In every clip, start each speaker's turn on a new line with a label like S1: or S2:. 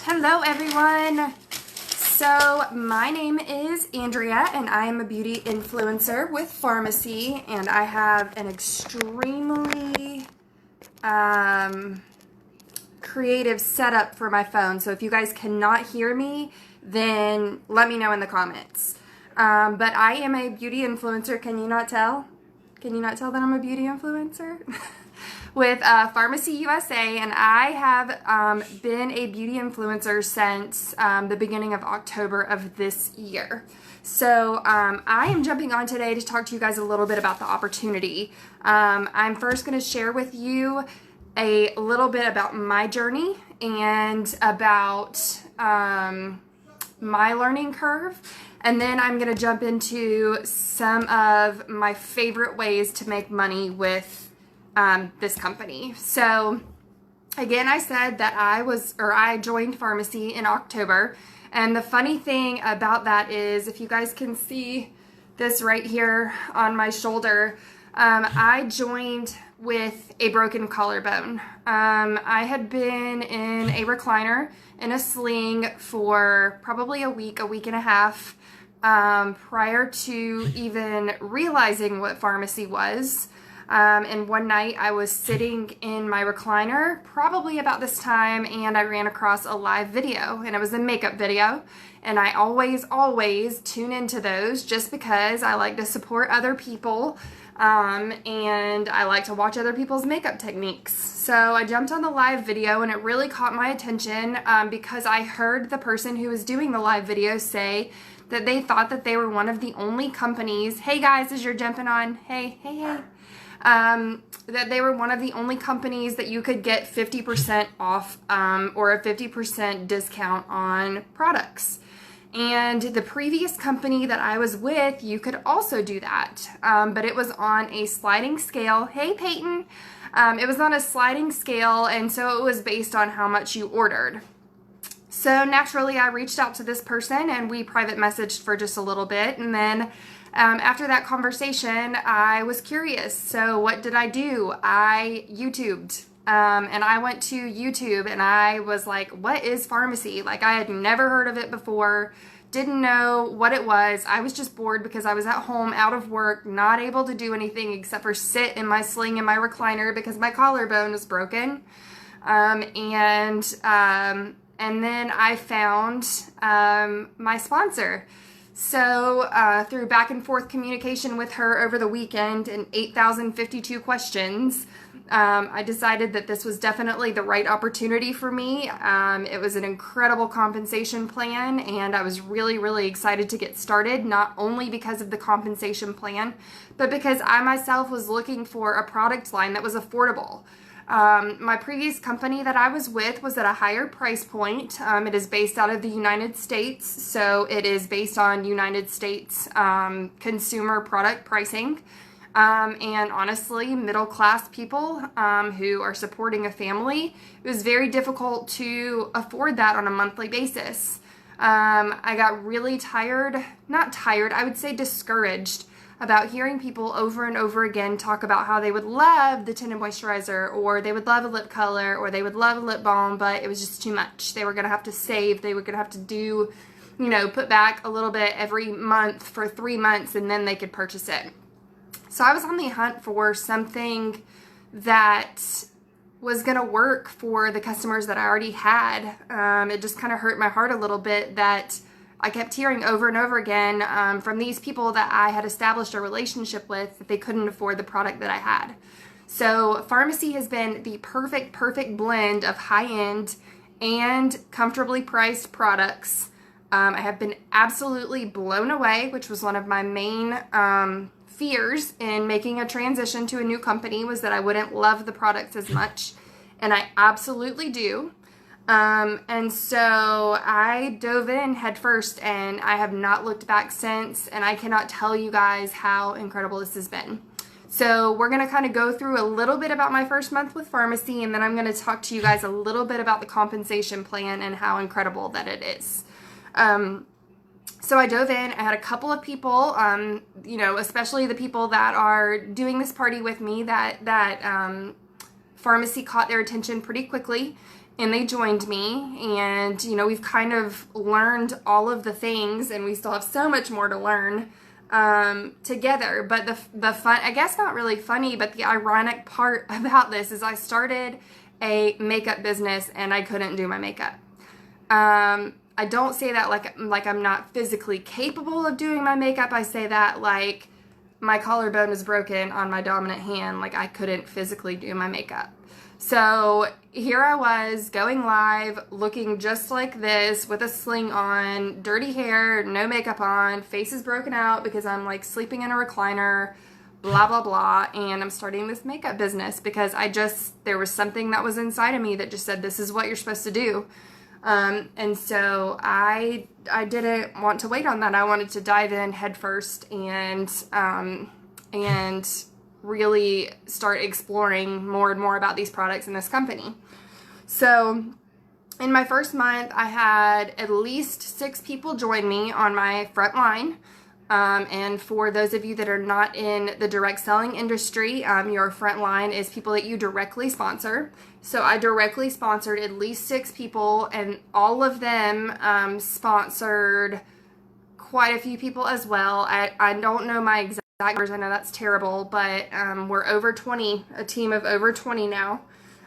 S1: Hello everyone. So my name is Andrea and I am a beauty influencer with Farmasi, and I have an extremely creative setup for my phone. So if you guys cannot hear me, then let me know in the comments. But I am a beauty influencer. Can you not tell? Can you not tell that I'm a beauty influencer? With Farmasi USA, and I have been a beauty influencer since the beginning of October of this year. So I am jumping on today to talk to you guys a little bit about the opportunity. I'm first going to share with you a little bit about my journey and about my learning curve. And then I'm going to jump into some of my favorite ways to make money with this company. So again, I said that I joined Farmasi in October. And the funny thing about that is, if you guys can see this right here on my shoulder, I joined with a broken collarbone. I had been in a recliner in a sling for probably a week and a half, prior to even realizing what Farmasi was. And one night I was sitting in my recliner, probably about this time, and I ran across a live video, and it was a makeup video. And I always tune into those just because I like to support other people, and I like to watch other people's makeup techniques. So I jumped on the live video, and it really caught my attention because I heard the person who was doing the live video say that they thought that they were one of the only companies. Hey guys, as you're jumping on, hey. That they were one of the only companies that you could get 50% off or a 50% discount on products. And the previous company that I was with, you could also do that, but it was on a sliding scale. Hey Peyton! It was on a sliding scale, and so it was based on how much you ordered. So naturally I reached out to this person and we private messaged for just a little bit, and then after that conversation, I was curious. So what did I do? I YouTubed, and I went to YouTube and I was like, what is Farmasi? Like, I had never heard of it before, didn't know what it was. I was just bored because I was at home, out of work, not able to do anything except for sit in my sling in my recliner because my collarbone was broken. And then I found my sponsor. So through back and forth communication with her over the weekend and 8,052 questions, I decided that this was definitely the right opportunity for me. It was an incredible compensation plan, and I was really excited to get started, not only because of the compensation plan, but because I myself was looking for a product line that was affordable. My previous company that I was with was at a higher price point. It is based out of the United States, so it is based on United States consumer product pricing. And honestly, middle-class people who are supporting a family, it was very difficult to afford that on a monthly basis. I got really I would say discouraged about hearing people over and over again talk about how they would love the tinted moisturizer, or they would love a lip color, or they would love a lip balm, but it was just too much. They were going to have to save. They were going to have to do, put back a little bit every month for 3 months, and then they could purchase it. So I was on the hunt for something that was going to work for the customers that I already had. It just kind of hurt my heart a little bit that I kept hearing over and over again from these people that I had established a relationship with that they couldn't afford the product that I had. So Farmasi has been the perfect blend of high-end and comfortably priced products. I have been absolutely blown away, which was one of my main fears in making a transition to a new company, was that I wouldn't love the products as much, and I absolutely do. And so I dove in head first, and I have not looked back since, and I cannot tell you guys how incredible this has been. So we're going to kind of go through a little bit about my first month with Farmasi, and then I'm going to talk to you guys a little bit about the compensation plan and how incredible that it is. So I dove in. I had a couple of people, especially the people that are doing this party with me, that Farmasi caught their attention pretty quickly. and they joined me, and you know, we've kind of learned all of the things, and we still have so much more to learn together. But the fun, I guess not really funny, but the ironic part about this is I started a makeup business and I couldn't do my makeup. I don't say that like I'm not physically capable of doing my makeup. I say that like my collarbone is broken on my dominant hand, like I couldn't physically do my makeup. So here I was going live looking just like this with a sling on, dirty hair, no makeup on, face is broken out because I'm like sleeping in a recliner, blah, blah, blah. And I'm starting this makeup business because there was something that was inside of me that just said, this is what you're supposed to do. And so I didn't want to wait on that. I wanted to dive in head first and really start exploring more and more about these products in this company. So in my first month, I had at least 6 people join me on my front line. And for those of you that are not in the direct selling industry, your front line is people that you directly sponsor. So I directly sponsored at least 6 people, and all of them sponsored quite a few people as well. I don't know my exact numbers. I know that's terrible, but we're over 20, a team of over 20 now.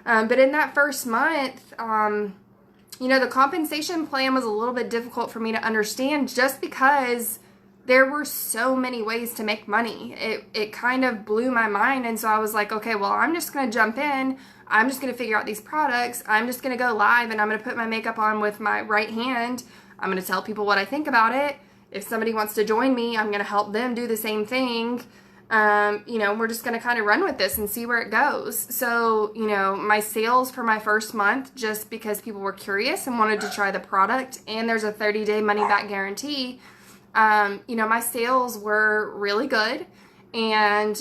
S1: But in that first month, you know, the compensation plan was a little bit difficult for me to understand just because there were so many ways to make money. It kind of blew my mind. And so I was like, okay, well, I'm just going to jump in. I'm just going to figure out these products. I'm just going to go live and I'm going to put my makeup on with my right hand. I'm going to tell people what I think about it. If somebody wants to join me, I'm going to help them do the same thing. You know, we're just going to kind of run with this and see where it goes. So, you know, my sales for my first month, just because people were curious and wanted to try the product, and there's a 30-day money-back guarantee, you know, my sales were really good. And,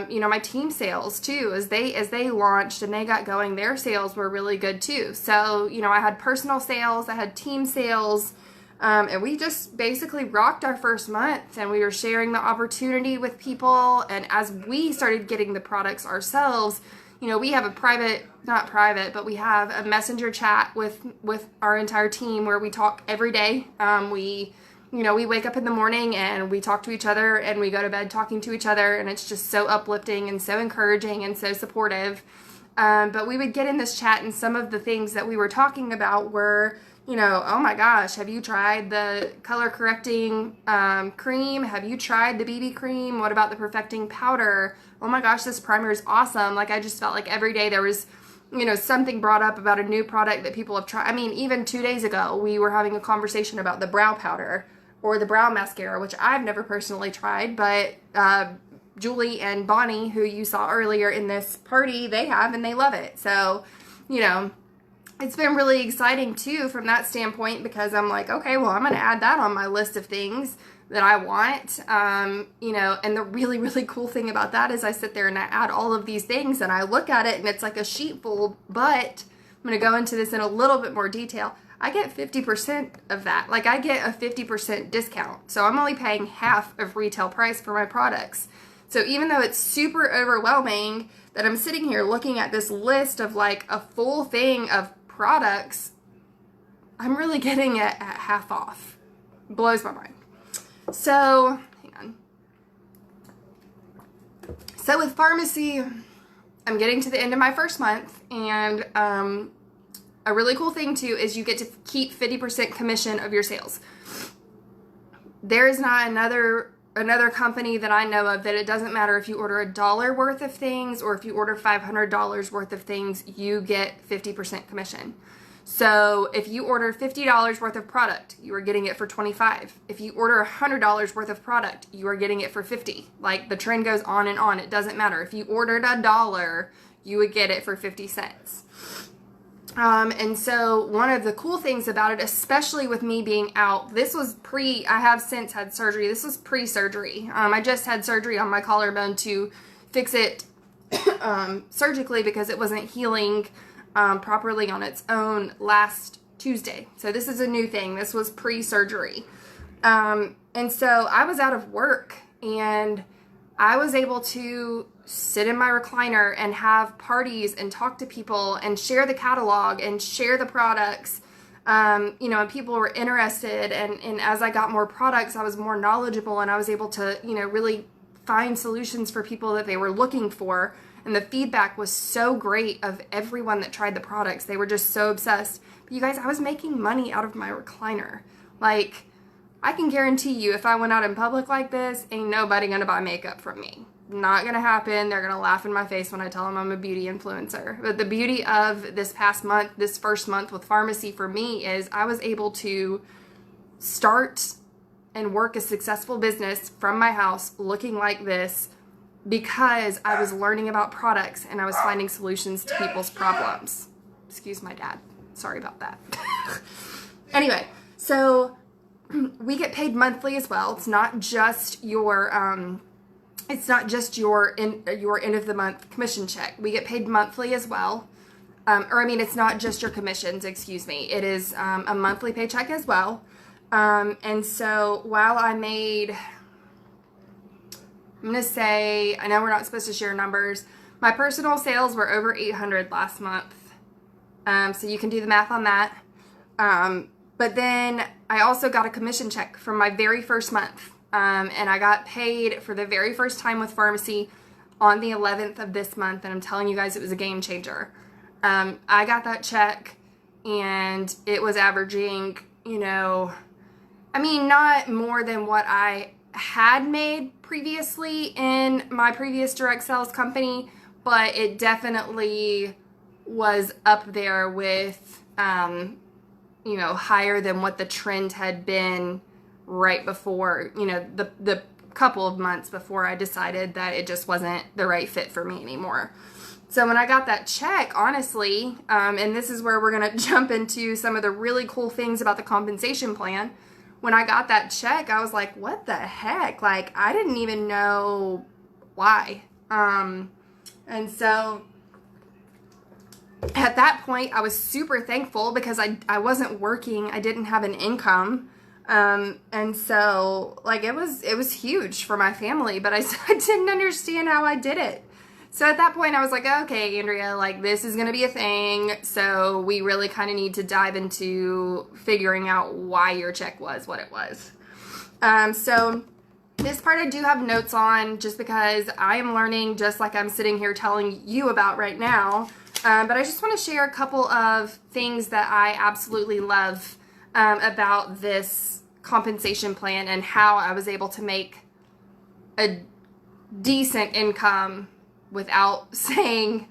S1: you know, my team sales too, as they launched and they got going, their sales were really good too. So, you know, I had personal sales, I had team sales, and we just basically rocked our first month, and we were sharing the opportunity with people. And as we started getting the products ourselves, you know, we have not private, but we have a messenger chat with our entire team where we talk every day. You know, we wake up in the morning and we talk to each other, and we go to bed talking to each other, and it's just so uplifting and so encouraging and so supportive. But we would get in this chat, and some of the things that we were talking about were, you know, oh my gosh, have you tried the color correcting cream? Have you tried the BB cream? What about the perfecting powder? Oh my gosh, this primer is awesome. Like, I just felt like every day there was, you know, something brought up about a new product that people have tried. I mean, even 2 days ago, we were having a conversation about the brow powder or the brow mascara, which I've never personally tried, but Julie and Bonnie, who you saw earlier in this party, they have, and they love it. So, you know, it's been really exciting too from that standpoint, because I'm like, okay, well, I'm going to add that on my list of things that I want. You know, and the really, really cool thing about that is I sit there and I add all of these things and I look at it and it's like a sheet full, but I'm going to go into this in a little bit more detail. I get 50% of that. Like, I get a 50% discount. So I'm only paying half of retail price for my products. So even though it's super overwhelming that I'm sitting here looking at this list of like a full thing of products, I'm really getting it at half off. Blows my mind. So, hang on. So with Farmasi, I'm getting to the end of my first month, and a really cool thing too is you get to keep 50% commission of your sales. There is not another company that I know of that it doesn't matter if you order $1 worth of things or if you order $500 worth of things, you get 50% commission. So if you order $50 worth of product, you are getting it for $25. If you order $100 worth of product, you are getting it for $50. Like, the trend goes on and on. It doesn't matter. If you ordered $1, you would get it for 50 cents. And so one of the cool things about it, especially with me being out, this was I have since had surgery. This was pre-surgery. I just had surgery on my collarbone to fix it surgically because it wasn't healing properly on its own last Tuesday. So this is a new thing. This was pre-surgery. And so I was out of work, and I was able to sit in my recliner and have parties and talk to people and share the catalog and share the products. And people were interested, and as I got more products, I was more knowledgeable, and I was able to, really find solutions for people that they were looking for. And the feedback was so great of everyone that tried the products. They were just so obsessed. But you guys, I was making money out of my recliner. Like, I can guarantee you, if I went out in public like this, ain't nobody gonna buy makeup from me. Not gonna happen. They're gonna laugh in my face when I tell them I'm a beauty influencer. But the beauty of this first month with Farmasi for me is I was able to start and work a successful business from my house looking like this because I was learning about products and I was finding solutions to people's problems. Excuse my dad. Sorry about that. Anyway, so we get paid monthly as well. It's not just your end of the month commission check. We get paid monthly as well. It's not just your commissions, excuse me. It is a monthly paycheck as well. And so while I made, I'm going to say, I know we're not supposed to share numbers. My personal sales were over 800 last month. So you can do the math on that. But then I also got a commission check from my very first month. And I got paid for the very first time with Farmasi on the 11th of this month. And I'm telling you guys, it was a game changer. I got that check and it was averaging, not more than what I had made previously in my previous direct sales company, but it definitely was up there with, higher than what the trend had been right before, the couple of months before I decided that it just wasn't the right fit for me anymore. So when I got that check, honestly, and this is where we're going to jump into some of the really cool things about the compensation plan. When I got that check, I was like, what the heck? Like, I didn't even know why. And so at that point, I was super thankful because I wasn't working. I didn't have an income. And so like, it was huge for my family, but I didn't understand how I did it. So at that point I was like, okay, Andrea, like this is going to be a thing. So we really kind of need to dive into figuring out why your check was what it was. So this part I do have notes on just because I am learning just like I'm sitting here telling you about right now. But I just want to share a couple of things that I absolutely love about this compensation plan and how I was able to make a decent income without saying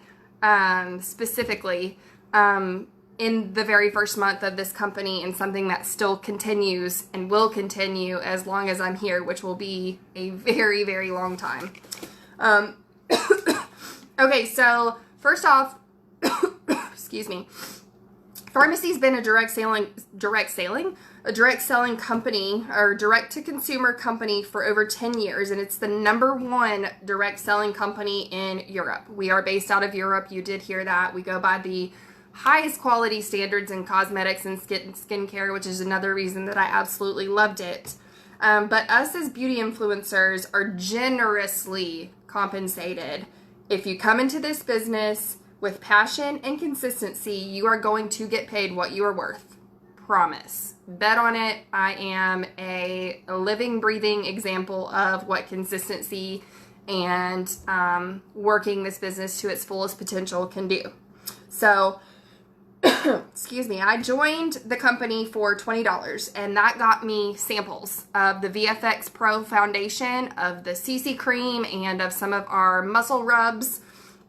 S1: specifically in the very first month of this company, and something that still continues and will continue as long as I'm here, which will be a very, very long time. Okay, so first off, excuse me, Farmasi's been a direct selling company or direct to consumer company for over 10 years, and it's the #1 direct selling company in Europe. We are based out of Europe. You did hear that. We go by the highest quality standards in cosmetics and skincare, which is another reason that I absolutely loved it. But us as beauty influencers are generously compensated. If you come into this business with passion and consistency, you are going to get paid what you are worth. Promise. Bet on it. I am a living, breathing example of what consistency and working this business to its fullest potential can do. So, excuse me, I joined the company for $20, and that got me samples of the VFX Pro foundation, of the CC cream, and of some of our muscle rubs.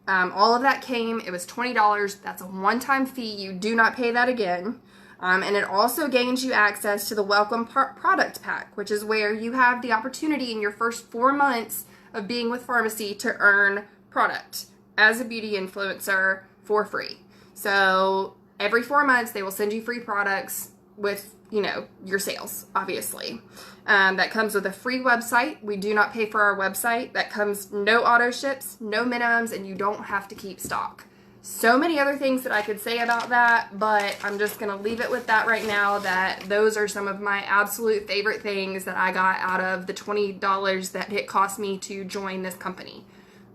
S1: All of that came. It was $20. That's a one-time fee. You do not pay that again. And it also gains you access to the Welcome Product Pack, which is where you have the opportunity in your first 4 months of being with Farmasi to earn product as a beauty influencer for free. So every 4 months, they will send you free products with, your sales, obviously. That comes with a free website. We do not pay for our website. That comes no auto ships, no minimums, and you don't have to keep stock. So many other things that I could say about that, but I'm just going to leave it with that right now, that those are some of my absolute favorite things that I got out of the $20 that it cost me to join this company.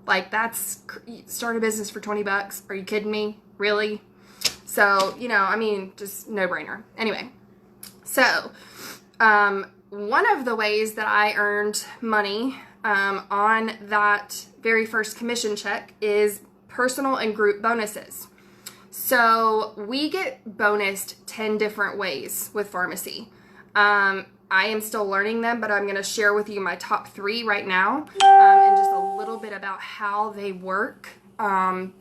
S1: Like, start a business for $20. Are you kidding me? Really? So, I mean, just no brainer. Anyway, so one of the ways that I earned money on that very first commission check is personal and group bonuses. So we get bonused 10 different ways with Farmasi. I am still learning them, but I'm going to share with you my top 3 right now, and just a little bit about how they work,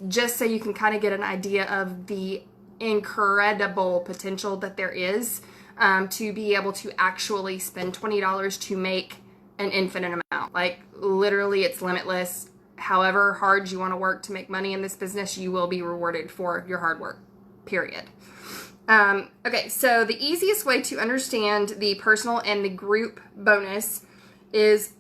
S1: just so you can kind of get an idea of the incredible potential that there is to be able to actually spend $20 to make an infinite amount. Like, literally, it's limitless. However hard you want to work to make money in this business, you will be rewarded for your hard work, period. Okay, so the easiest way to understand the personal and the group bonus is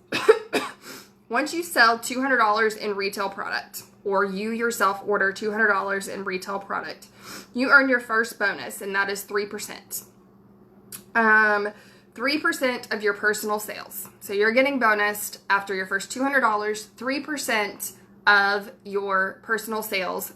S1: once you sell $200 in retail product, or you yourself order $200 in retail product, you earn your first bonus, and that is 3%. 3% of your personal sales. So you're getting bonused after your first $200, 3% of your personal sales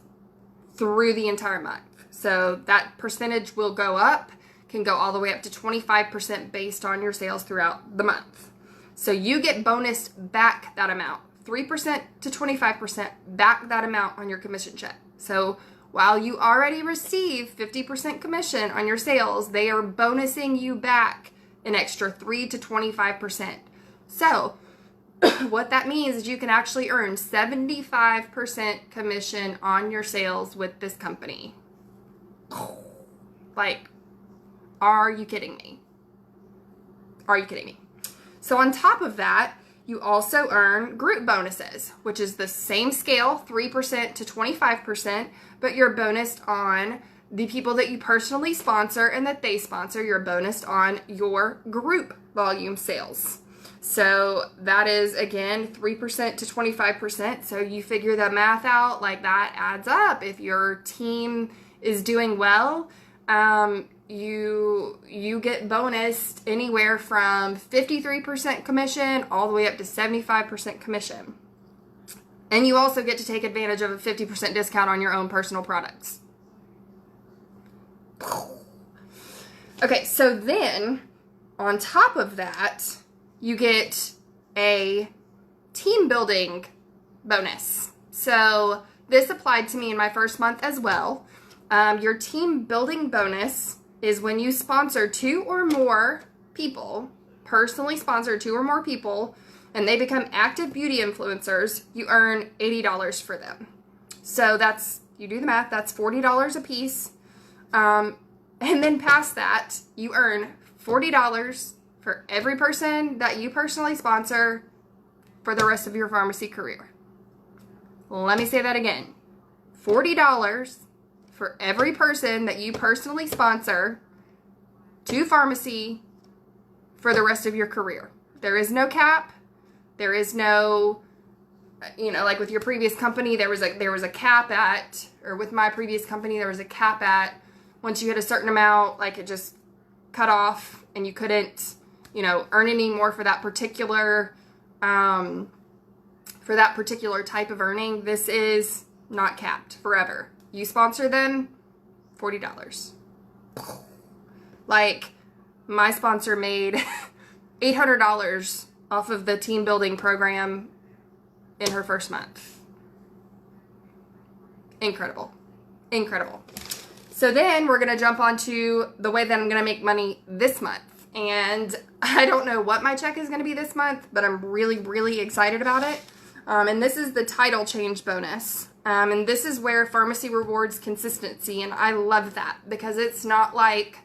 S1: through the entire month. So that percentage will go up, can go all the way up to 25% based on your sales throughout the month. So you get bonused back that amount, 3% to 25% back that amount on your commission check. So while you already receive 50% commission on your sales, they are bonusing you back an extra 3 to 25%. So what that means is you can actually earn 75% commission on your sales with this company. Like, are you kidding me? Are you kidding me? So on top of that, you also earn group bonuses, which is the same scale, 3% to 25%, but you're bonused on the people that you personally sponsor and that they sponsor. You're bonused on your group volume sales. So that is, again, 3% to 25%. So you figure the math out, like, that adds up. If your team is doing well, you get bonused anywhere from 53% commission all the way up to 75% commission. And you also get to take advantage of a 50% discount on your own personal products. Okay, so then on top of that, you get a team building bonus. So this applied to me in my first month as well. Your team building bonus is when you sponsor 2 or more people, personally sponsor 2 or more people, and they become active beauty influencers, you earn $80 for them. So that's, you do the math, that's $40 a piece. And then past that, you earn $40 for every person that you personally sponsor for the rest of your Farmasi career. Let me say that again. $40 for every person that you personally sponsor to Farmasi for the rest of your career. There is no cap. There is no, like with your previous company, there was a cap at, or with my previous company, there was a cap at, once you hit a certain amount, like, it just cut off and you couldn't, earn any more for that particular type of earning. This is not capped forever. You sponsor them, $40. Like, my sponsor made $800 off of the team building program in her first month. Incredible. Incredible. So then we're going to jump onto the way that I'm going to make money this month. And I don't know what my check is going to be this month, but I'm really, really excited about it. And this is the title change bonus. And this is where Farmasi rewards consistency. And I love that because it's not like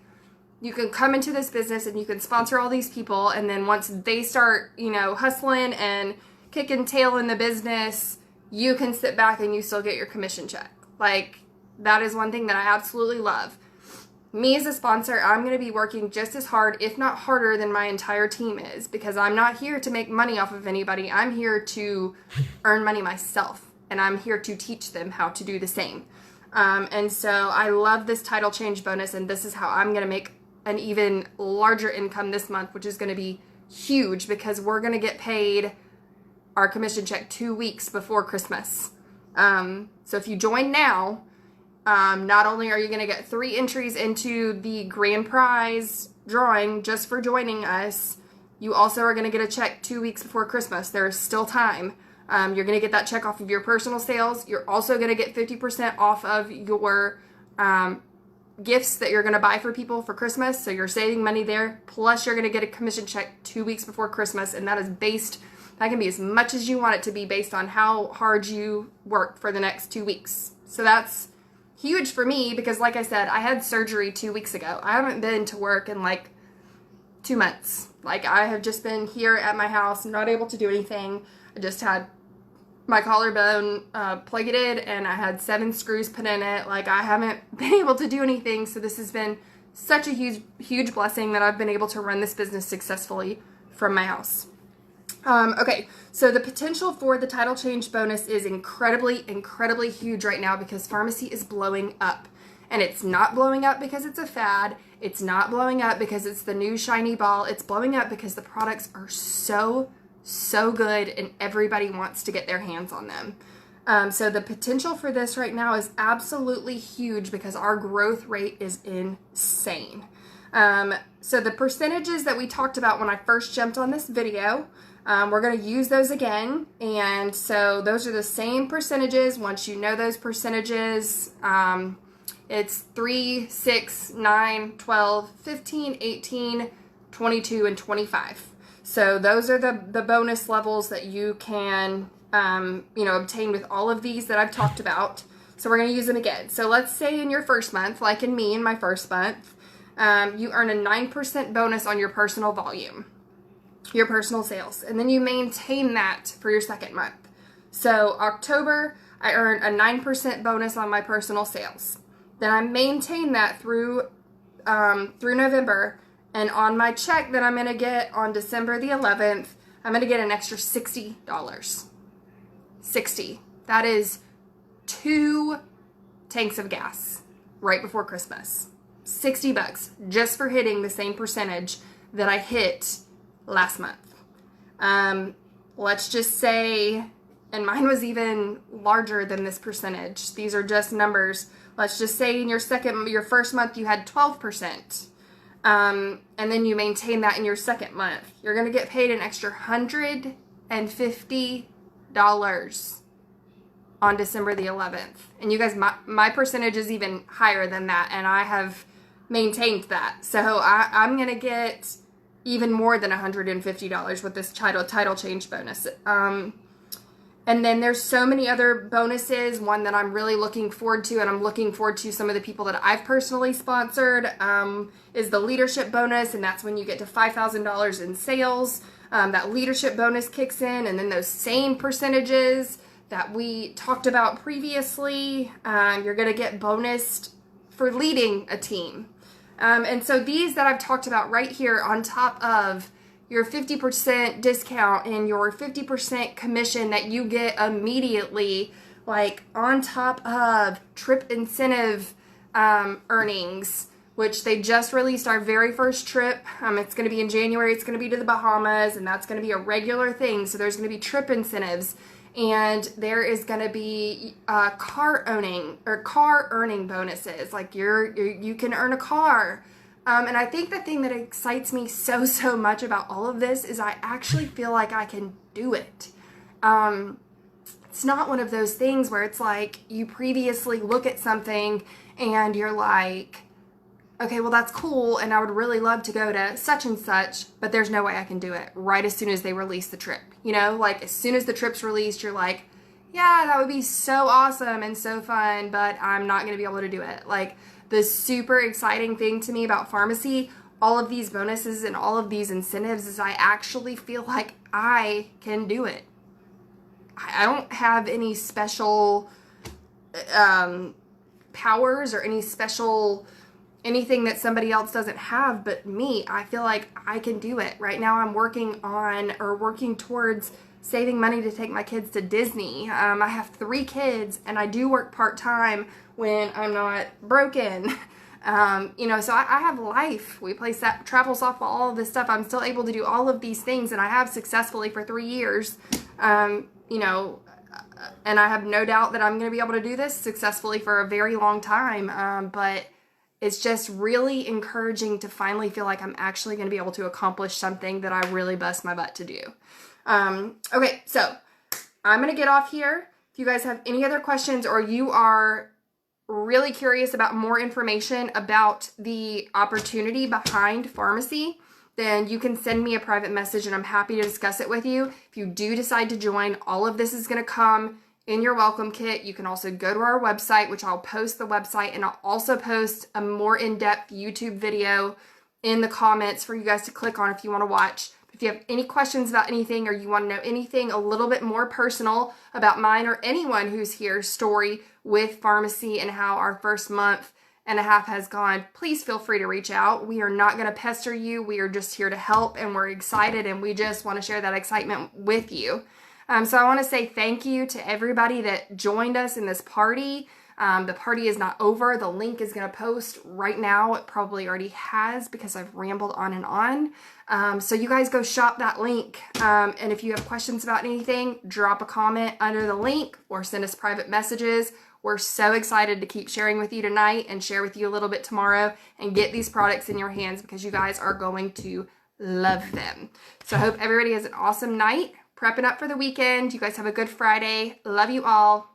S1: you can come into this business and you can sponsor all these people. And then once they start, hustling and kicking tail in the business, you can sit back and you still get your commission check. Like, that is one thing that I absolutely love. Me as a sponsor, I'm going to be working just as hard, if not harder, than my entire team is, because I'm not here to make money off of anybody. I'm here to earn money myself, and I'm here to teach them how to do the same. And so I love this title change bonus, and this is how I'm going to make an even larger income this month, which is going to be huge because we're going to get paid our commission check 2 weeks before Christmas. So if you join now, not only are you going to get 3 entries into the grand prize drawing just for joining us, you also are going to get a check 2 weeks before Christmas. There's still time. You're going to get that check off of your personal sales. You're also going to get 50% off of your gifts that you're going to buy for people for Christmas. So you're saving money there. Plus, you're going to get a commission check 2 weeks before Christmas. And that can be as much as you want it to be based on how hard you work for the next 2 weeks. So that's huge for me because, like I said, I had surgery 2 weeks ago. I haven't been to work in like 2 months. Like, I have just been here at my house, not able to do anything. I just had my collarbone plated, and I had 7 screws put in it. Like, I haven't been able to do anything, so this has been such a huge blessing that I've been able to run this business successfully from my house. Okay, so the potential for the title change bonus is incredibly huge right now because Farmasi is blowing up. And it's not blowing up because it's a fad. It's not blowing up because it's the new shiny ball. It's blowing up because the products are so good and everybody wants to get their hands on them. So the potential for this right now is absolutely huge because our growth rate is insane. So the percentages that we talked about when I first jumped on this video, we're going to use those again. And so those are the same percentages. Once you know those percentages, it's 3, 6, 9, 12, 15, 18, 22, and 25. So those are the bonus levels that you can, obtain with all of these that I've talked about. So we're going to use them again. So let's say in your first month, like in me in my first month, you earn a 9% bonus on your personal volume, your personal sales. And then you maintain that for your second month. So October, I earn a 9% bonus on my personal sales. Then I maintain that through November, and on my check that I'm going to get on December the 11th, I'm going to get an extra $60. $60. That is 2 tanks of gas right before Christmas. $60 just for hitting the same percentage that I hit last month. Let's just say, and mine was even larger than this percentage. These are just numbers. Let's just say in your first month you had 12%. And then you maintain that in your second month. You're going to get paid an extra $150 on December the 11th. And you guys, my percentage is even higher than that, and I have maintained that. So I'm going to get even more than $150 with this title change bonus. And then there's so many other bonuses. One that I'm really looking forward to, and I'm looking forward to some of the people that I've personally sponsored, is the leadership bonus, and that's when you get to $5,000 in sales. That leadership bonus kicks in, and then those same percentages that we talked about previously, you're going to get bonused for leading a team. And so these that I've talked about right here on top of your 50% discount and your 50% commission that you get immediately, like on top of trip incentive earnings, which they just released our very first trip. It's going to be in January. It's going to be to the Bahamas, and that's going to be a regular thing. So there's going to be trip incentives, and there is going to be car earning bonuses. Like you can earn a car. And I think the thing that excites me so much about all of this is I actually feel like I can do it. It's not one of those things where it's like you previously look at something and you're like, okay, well, that's cool, and I would really love to go to such and such, but there's no way I can do it right as soon as they release the trip. You know, like as soon as the trip's released, you're like, yeah, that would be so awesome and so fun, but I'm not going to be able to do it. Like, the super exciting thing to me about Farmasi, all of these bonuses and all of these incentives, is I actually feel like I can do it. I don't have any special powers or anything that somebody else doesn't have but me. I feel like I can do it. Right now I'm working towards saving money to take my kids to Disney. I have 3 kids, and I do work part-time when I'm not broken. So I have life. We play travel, softball, all of this stuff. I'm still able to do all of these things, and I have successfully for 3 years. You know, and I have no doubt that I'm going to be able to do this successfully for a very long time. But it's just really encouraging to finally feel like I'm actually going to be able to accomplish something that I really bust my butt to do. Okay, so I'm going to get off here. If you guys have any other questions or you are really curious about more information about the opportunity behind Farmasi, then you can send me a private message and I'm happy to discuss it with you. If you do decide to join, all of this is going to come in your welcome kit. You can also go to our website, which I'll post the website, and I'll also post a more in-depth YouTube video in the comments for you guys to click on if you want to watch. If you have any questions about anything or you want to know anything a little bit more personal about mine or anyone who's here's story with Farmasi and how our first month and a half has gone, please feel free to reach out. We are not going to pester you. We are just here to help, and we're excited, and we just want to share that excitement with you. So I want to say thank you to everybody that joined us in this party. The party is not over. The link is going to post right now. It probably already has because I've rambled on and on. So you guys go shop that link. And if you have questions about anything, drop a comment under the link or send us private messages. We're so excited to keep sharing with you tonight and share with you a little bit tomorrow and get these products in your hands because you guys are going to love them. So I hope everybody has an awesome night. Prepping up for the weekend. You guys have a good Friday. Love you all.